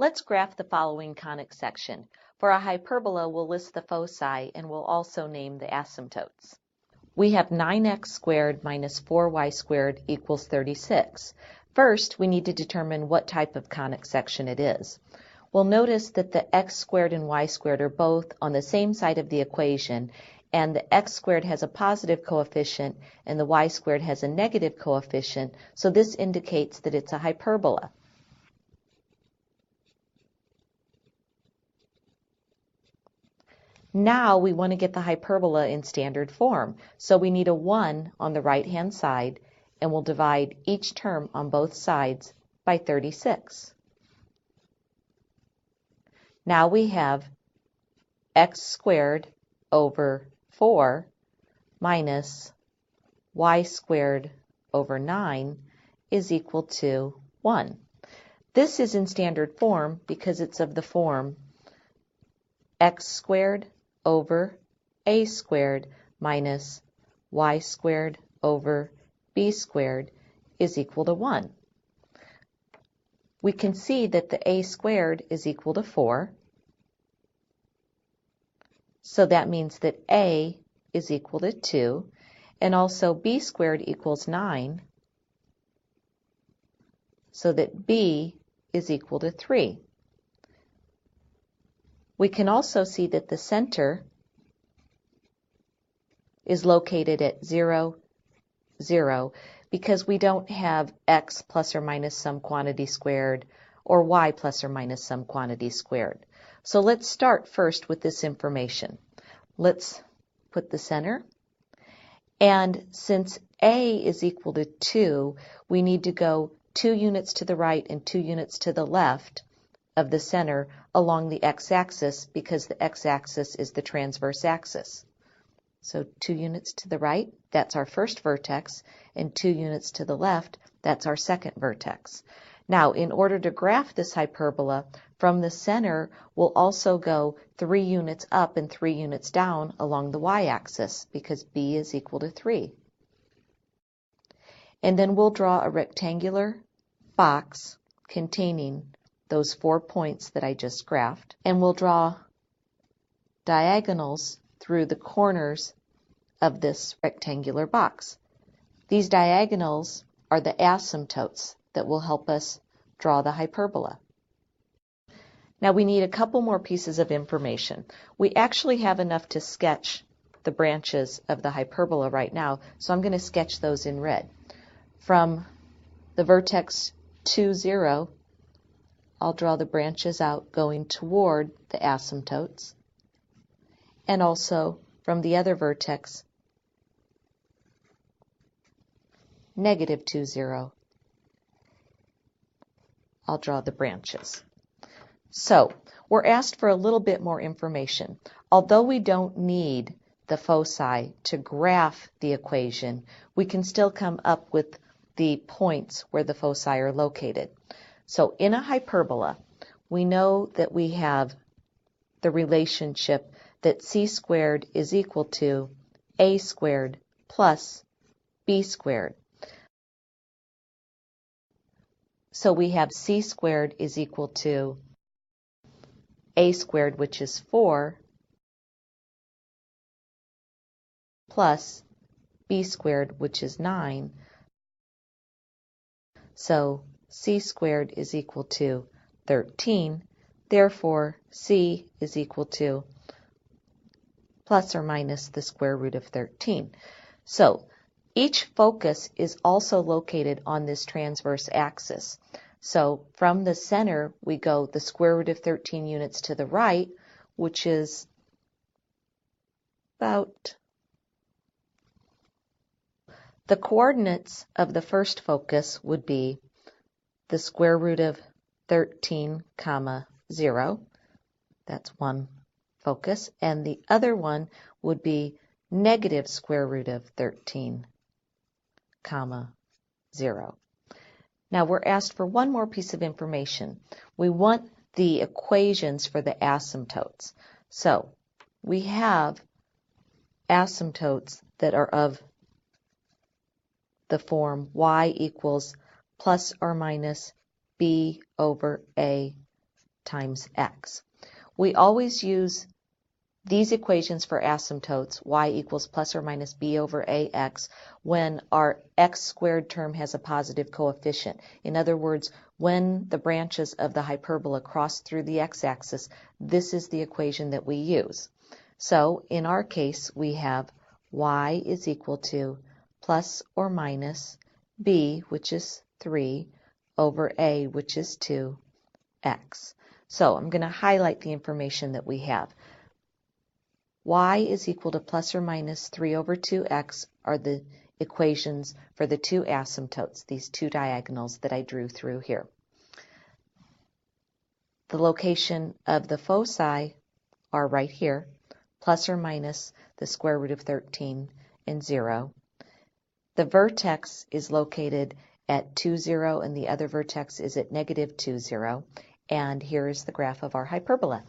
Let's graph the following conic section. For a hyperbola, we'll list the foci and we'll also name the asymptotes. We have 9x squared minus 4y squared equals 36. First, we need to determine what type of conic section it is. We'll notice that the x squared and y squared are both on the same side of the equation, and the x squared has a positive coefficient and the y squared has a negative coefficient, so this indicates that it's a hyperbola. Now we want to get the hyperbola in standard form, so we need a 1 on the right-hand side, and we'll divide each term on both sides by 36. Now we have x squared over 4 minus y squared over 9 is equal to 1. This is in standard form because it's of the form x squared over a squared minus y squared over b squared is equal to 1. We can see that the a squared is equal to 4. So that means that a is equal to 2, and also b squared equals 9, so that b is equal to 3. We can also see that the center is located at 0, 0, because we don't have x plus or minus some quantity squared or y plus or minus some quantity squared. So let's start first with this information. Let's put the center. And since a is equal to 2, we need to go 2 units to the right and 2 units to the left of the center along the x-axis, because the x-axis is the transverse axis. So 2 units to the right, that's our first vertex, and 2 units to the left, that's our second vertex. Now, in order to graph this hyperbola, from the center, we'll also go 3 units up and 3 units down along the y-axis, because b is equal to 3. And then we'll draw a rectangular box containing those 4 points that I just graphed, and we'll draw diagonals through the corners of this rectangular box. These diagonals are the asymptotes that will help us draw the hyperbola. Now we need a couple more pieces of information. We actually have enough to sketch the branches of the hyperbola right now, so I'm going to sketch those in red. From the vertex 2, 0, I'll draw the branches out going toward the asymptotes, and also from the other vertex, negative 2, 0, I'll draw the branches. So, we're asked for a little bit more information. Although we don't need the foci to graph the equation, we can still come up with the points where the foci are located. So in a hyperbola, we know that we have the relationship that c squared is equal to a squared plus b squared. So we have c squared is equal to a squared, which is 4, plus b squared, which is 9. So c squared is equal to 13. Therefore, c is equal to plus or minus the square root of 13. So each focus is also located on this transverse axis. So from the center, we go the square root of 13 units to the right, which is about the coordinates of the first focus would be the square root of 13, 0. That's one focus. And the other one would be negative square root of 13, 0. Now we're asked for one more piece of information. We want the equations for the asymptotes. So we have asymptotes that are of the form y equals plus or minus b over a times x. We always use these equations for asymptotes, y equals plus or minus b over ax, when our x squared term has a positive coefficient. In other words, when the branches of the hyperbola cross through the x-axis, this is the equation that we use. So in our case, we have y is equal to plus or minus b, which is 3, over a, which is 2x. So I'm going to highlight the information that we have. Y is equal to plus or minus 3 over 2x are the equations for the two asymptotes, these two diagonals that I drew through here. The location of the foci are right here, plus or minus the square root of 13 and 0. The vertex is located at 2, 0, and the other vertex is at negative 2, 0. And here is the graph of our hyperbola.